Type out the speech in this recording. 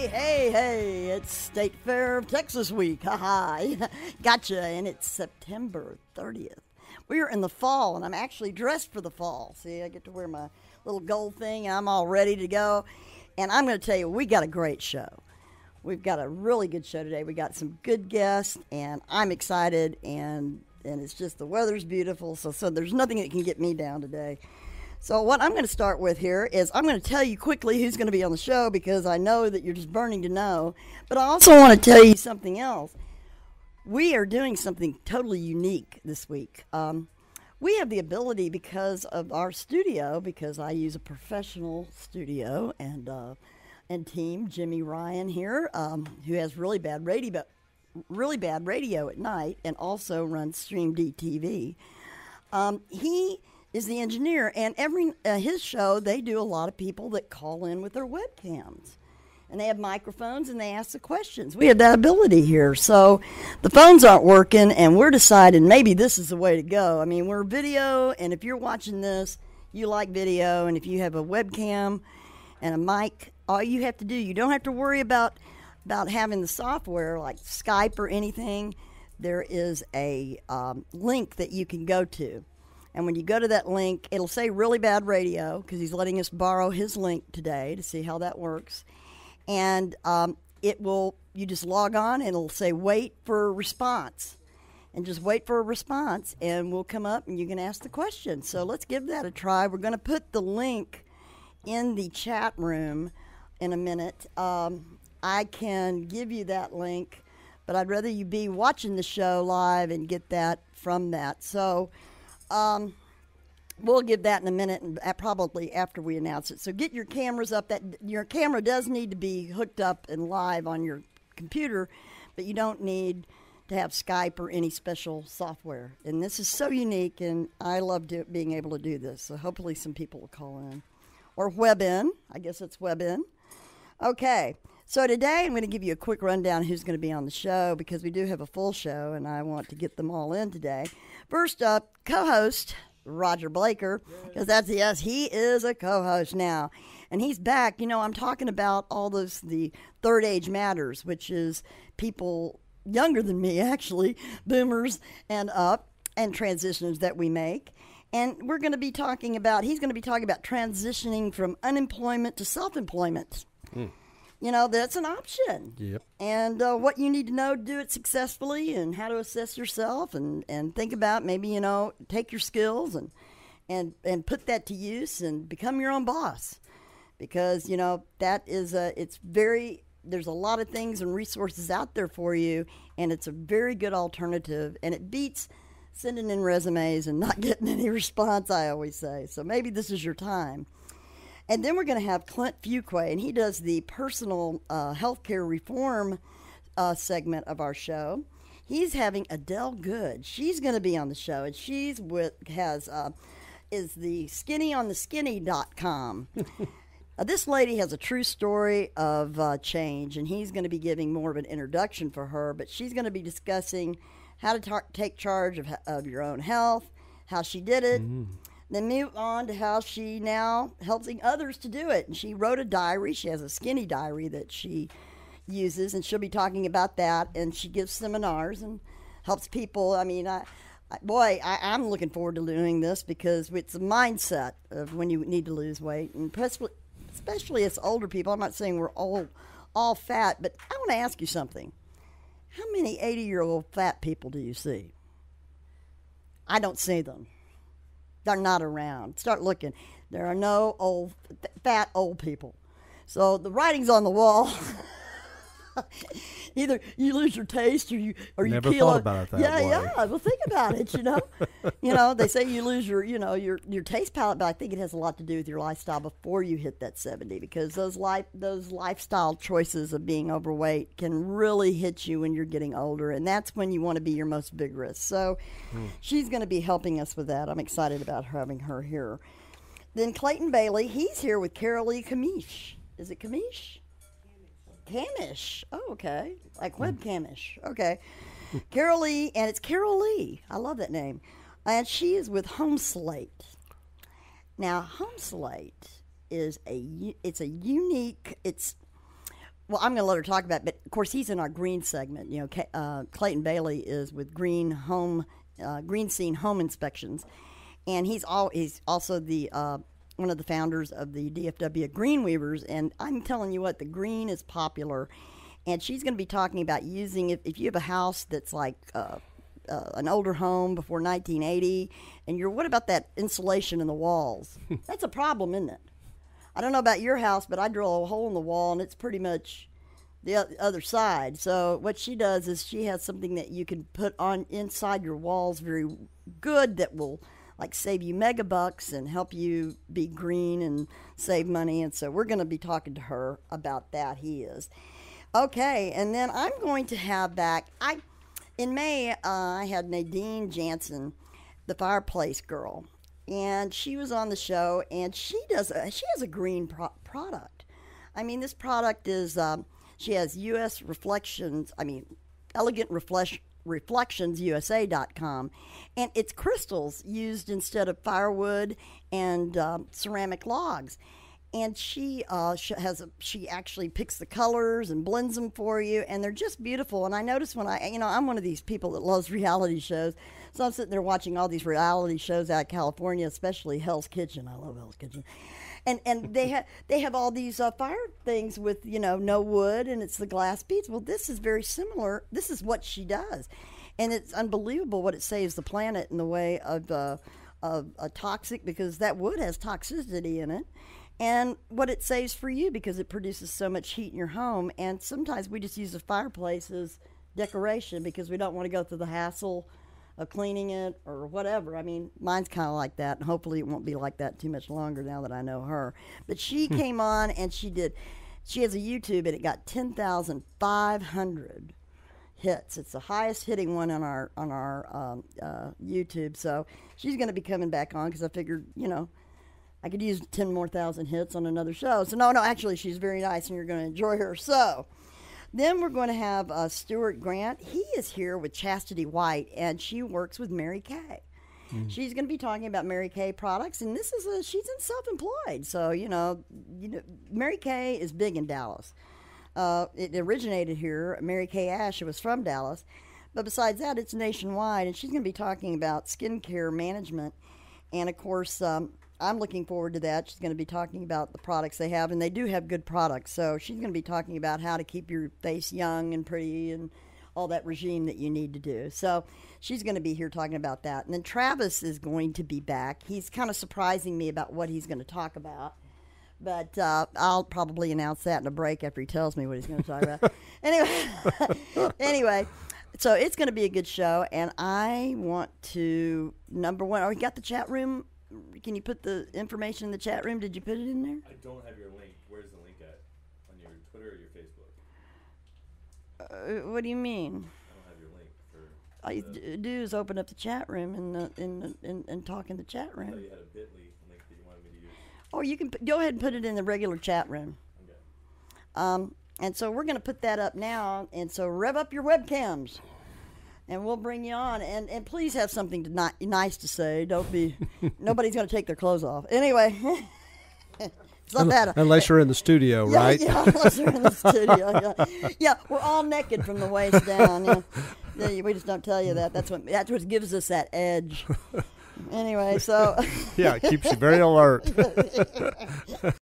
Hey, it's State Fair of Texas Week. Haha, gotcha. And it's September 30th. We're in the fall, and I'm actually dressed for the fall. See, I get to wear my little gold thing, and I'm all ready to go. And I'm going to tell you, we got a great show. We've got a really good show today. We got some good guests, and I'm excited, and it's just the weather's beautiful, so there's nothing that can get me down today. So what I'm going to start with here is I'm going to tell you quickly who's going to be on the show because I know that you're just burning to know. But I also want to tell you something else. We are doing something totally unique this week. We have the ability because of our studio, because I use a professional studio and team, Jimmy Ryan here, who has really bad radio at night and also runs Stream D TV. He is the engineer, and his show, they do a lot of people that call in with their webcams. And they have microphones, and they ask the questions. We have that ability here. So the phones aren't working, and we're deciding maybe this is the way to go. I mean, we're video, and if you're watching this, you like video, and if you have a webcam and a mic, all you have to do, you don't have to worry about having the software like Skype or anything. There is a link that you can go to. And when you go to that link, it'll say Really Bad Radio, because he's letting us borrow his link today to see how that works. And you just log on, and it'll say wait for a response. And just wait for a response, and we'll come up, and you can ask the question. So let's give that a try. We're going to put the link in the chat room in a minute. I can give you that link, but I'd rather you be watching the show live and get that from that. So we'll give that in a minute, and probably after we announce it. So get your cameras up. Your camera does need to be hooked up and live on your computer, but you don't need to have Skype or any special software. And this is so unique, and I love being able to do this. So hopefully some people will call in. Or web in. I guess it's web in. Okay. So today I'm going to give you a quick rundown who's going to be on the show, because we do have a full show, and I want to get them all in today. First up, co-host Roger Blaker, because he is a co-host now, and he's back. You know, I'm talking about the third age matters, which is people younger than me, actually, boomers and up, and transitions that we make. And he's going to be talking about transitioning from unemployment to self-employment. You know, that's an option. Yep. And what you need to know to do it successfully, and how to assess yourself, and think about maybe, you know, take your skills and put that to use and become your own boss. Because, you know, that is there's a lot of things and resources out there for you, and it's a very good alternative, and it beats sending in resumes and not getting any response, I always say. So maybe this is your time. And then we're going to have Clint Fuqua, and he does the personal healthcare reform segment of our show. He's having Adele Good. She's going to be on the show, and she's is the skinnyontheskinny.com. This lady has a true story of change, and he's going to be giving more of an introduction for her, but she's going to be discussing how to take charge of your own health, how she did it. Then move on to how she now helping others to do it. And she wrote a diary. She has a skinny diary that she uses, and she'll be talking about that. And she gives seminars and helps people. I mean, I'm looking forward to doing this, because it's a mindset of when you need to lose weight, and especially as older people. I'm not saying we're all fat, but I want to ask you something. How many 80-year-old fat people do you see? I don't see them. They're not around. Start looking. There are no fat old people. So the writing's on the wall. Either you lose your taste, or you Never thought about it that way. Yeah. Well, think about it. You know, they say you lose your taste palate, but I think it has a lot to do with your lifestyle before you hit that 70, because those lifestyle choices of being overweight can really hit you when you're getting older, and that's when you want to be your most vigorous. So she's going to be helping us with that. I'm excited about having her here. Then Clayton Bailey, he's here with Carol Lee Kamish. Is it Kamish? Camish. Oh, okay. Like webcamish. Okay. Carol Lee, and it's Carol Lee. I love that name. And she is with Home Slate. Now, Home Slate is a unique, well, I'm going to let her talk about it, but of course he's in our green segment. You know, Clayton Bailey is with Green Scene Home Inspections, and he's also the one of the founders of the DFW Green Weavers. And I'm telling you what, the green is popular, and she's going to be talking about using it if you have a house that's like an older home before 1980, and what about that insulation in the walls? That's a problem, isn't it? I don't know about your house, but I drill a hole in the wall, and it's pretty much the other side. So what she does is she has something that you can put on inside your walls very good that will like save you mega bucks and help you be green and save money. And so we're going to be talking to her about that. He is. Okay, and then I'm going to have back, in May, I had Nadine Jansen, the fireplace girl. And she was on the show, and she has a green product. I mean, this product is she has U.S. Elegant Reflections USA.com, and it's crystals used instead of firewood and ceramic logs. And she actually picks the colors and blends them for you, and they're just beautiful. And I noticed when I'm one of these people that loves reality shows, so I'm sitting there watching all these reality shows out of California, especially Hell's Kitchen. I love Hell's Kitchen, and they have all these fire things with no wood, and it's the glass beads. Well, this is very similar. This is what she does, and it's unbelievable what it saves the planet in the way of a toxic, because that wood has toxicity in it. And what it saves for you, because it produces so much heat in your home. And sometimes we just use the fireplace as decoration because we don't want to go through the hassle of cleaning it or whatever. I mean, mine's kind of like that, and hopefully it won't be like that too much longer now that I know her. But she came on, and she has a YouTube, and it got 10,500 hits. It's the highest hitting one on our YouTube. So she's going to be coming back on because I figured, I could use 10,000 more hits on another show. So no, actually, she's very nice, and you're going to enjoy her. So then we're going to have Stuart Grant. He is here with Chastity White, and she works with Mary Kay. She's going to be talking about Mary Kay products, and she's in self-employed. So Mary Kay is big in Dallas. It originated here. Mary Kay Ash, it was from Dallas, but besides that, it's nationwide. And she's going to be talking about skincare management, and of course, I'm looking forward to that. She's going to be talking about the products they have, and they do have good products. So she's going to be talking about how to keep your face young and pretty and all that regime that you need to do. So she's going to be here talking about that. And then Travis is going to be back. He's kind of surprising me about what he's going to talk about. But I'll probably announce that in a break after he tells me what he's going to talk about. Anyway, so it's going to be a good show. And I want to, number one, we got the chat room. Can you put the information in the chat room? Did you put it in there? I don't have your link. Where's the link at? On your Twitter or your Facebook? What do you mean? I don't have your link for. All you do is open up the chat room and talk in the chat I room. thought you had a Bitly link that you wanted me to use. Or you can go ahead and put it in the regular chat room. Okay. And so we're going to put that up now. And so rev up your webcams. And we'll bring you on, and please have something nice to say. Don't be, nobody's going to take their clothes off. Anyway, it's not that. Unless you're in the studio, right? Yeah, unless you're in the studio. Yeah, we're all naked from the waist down. Yeah, we just don't tell you that. That's what gives us that edge. Anyway, so. Yeah, it keeps you very alert.